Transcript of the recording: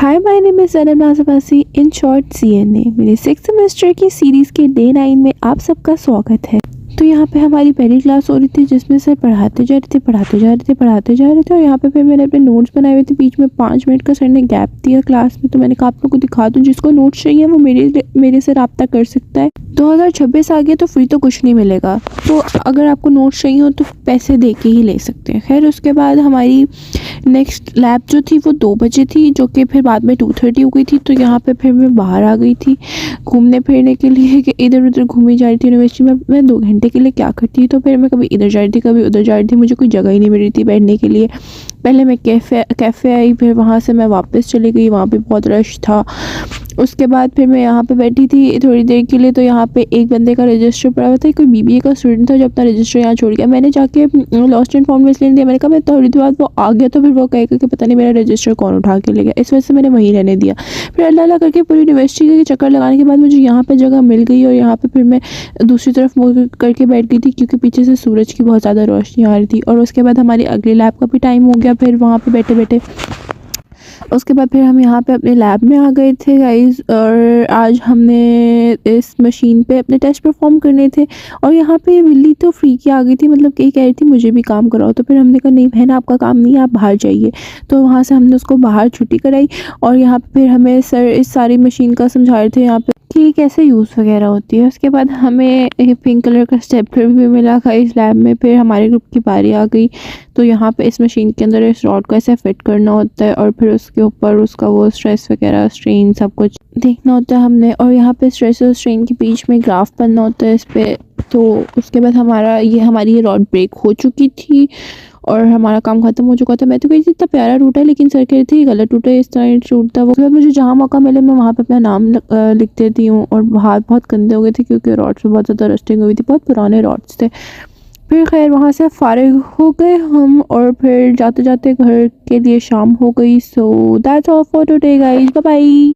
Hi my name is Zainab Nazim in short CNA। मेरे 6th semester की series के day 9 में आप सबका स्वागत है। तो यहाँ पे हमारी पहली क्लास हो रही थी जिसमें सर पढ़ाते जा रहे थे और यहाँ पे फिर मैंने अपने नोट्स बनाए हुए थे। बीच में 5 मिनट का सर ने गैप दिया क्लास में, तो मैंने कहा आप लोग को दिखा दूँ, जिसको नोट्स चाहिए वो मेरे से रब्ता कर सकता है। 2026 आ गया तो फ्री तो कुछ नहीं मिलेगा, तो अगर आपको नोट्स चाहिए हो तो पैसे दे के ही ले सकते हैं। खैर उसके बाद हमारी नेक्स्ट लैब जो थी वो 2 बजे थी, जो कि फिर बाद में 2:30 हो गई थी। तो यहाँ पे फिर मैं बाहर आ गई थी घूमने फिरने के लिए कि इधर उधर घूमी जा रही थी यूनिवर्सिटी में। मैं 2 घंटे के लिए क्या करती, तो फिर मैं कभी इधर जा रही थी कभी उधर जा रही थी, मुझे कोई जगह ही नहीं मिल रही थी बैठने के लिए। पहले मैं कैफ़े आई, फिर वहाँ से मैं वापस चली गई, वहाँ पे बहुत रश था। उसके बाद फिर मैं यहाँ पे बैठी थी थोड़ी देर के लिए, तो यहाँ पे एक बंदे का रजिस्टर पड़ा हुआ था, कोई BBA का स्टूडेंट था जो अपना रजिस्टर यहाँ छोड़ गया। मैंने जाके लॉस्ट एंड फाउंड में इसलिए दिया, मैंने कहा मैं थोड़ी देर बाद वो आ गया तो फिर वो कहेगा कि पता नहीं मेरा रजिस्टर कौन उठा के ले गया, इस वजह से मैंने वहीं रहने दिया। फिर अल्लाह अल्लाह करके पूरी यूनिवर्सिटी के चक्कर लगाने के बाद मुझे यहाँ पर जगह मिल गई और यहाँ पर फिर मैं दूसरी तरफ मुँह करके बैठ गई थी, क्योंकि पीछे से सूरज की बहुत ज़्यादा रोशनी आ रही थी। और उसके बाद हमारी अगली लैब का भी टाइम हो गया, फिर वहाँ पे बैठे बैठे उसके बाद फिर हम यहाँ पे अपने लैब में आ गए थे गाइस, और आज हमने इस मशीन पे अपने टेस्ट परफॉर्म करने थे। और यहाँ पे बिल्ली तो फ्री की आ गई थी, मतलब कि कह रही थी मुझे भी काम कराओ। तो फिर हमने कहा नहीं बहन आपका काम नहीं है, आप बाहर जाइए। तो वहाँ से हमने उसको बाहर छुट्टी कराई और यहाँ पे फिर हमें सर इस सारी मशीन का समझा रहे थे यहाँ पे कि कैसे यूज़ वगैरह होती है। उसके बाद हमें एक पिंक कलर का स्टेपलर भी मिला था इस लैब में। फिर हमारे ग्रुप की बारी आ गई, तो यहाँ पे इस मशीन के अंदर इस रॉड को ऐसे फिट करना होता है और फिर उसके ऊपर उसका वो स्ट्रेस वगैरह स्ट्रेन सब कुछ देखना होता है हमने। और यहाँ पे स्ट्रेस और स्ट्रेन के बीच में ग्राफ बनना होता है इस पर। तो उसके बाद हमारी ये रॉड ब्रेक हो चुकी थी और हमारा काम खत्म हो चुका था। मैं तो कही थी इतना प्यारा रूट है, लेकिन सर कह रहे थे गलत रूट है, इस तरह रूट था। वो फिर मुझे जहाँ मौका मिले मैं वहाँ पे अपना नाम लिख देती हूँ। और हाथ बहुत गंदे हो गए थे क्योंकि रॉड्स में बहुत ज़्यादा रस्टिंग हुई थी, बहुत पुराने रॉड्स थे। फिर खैर वहाँ से फारिग हो गए हम और फिर जाते जाते घर के लिए शाम हो गई। So that's all for today guys, bye bye.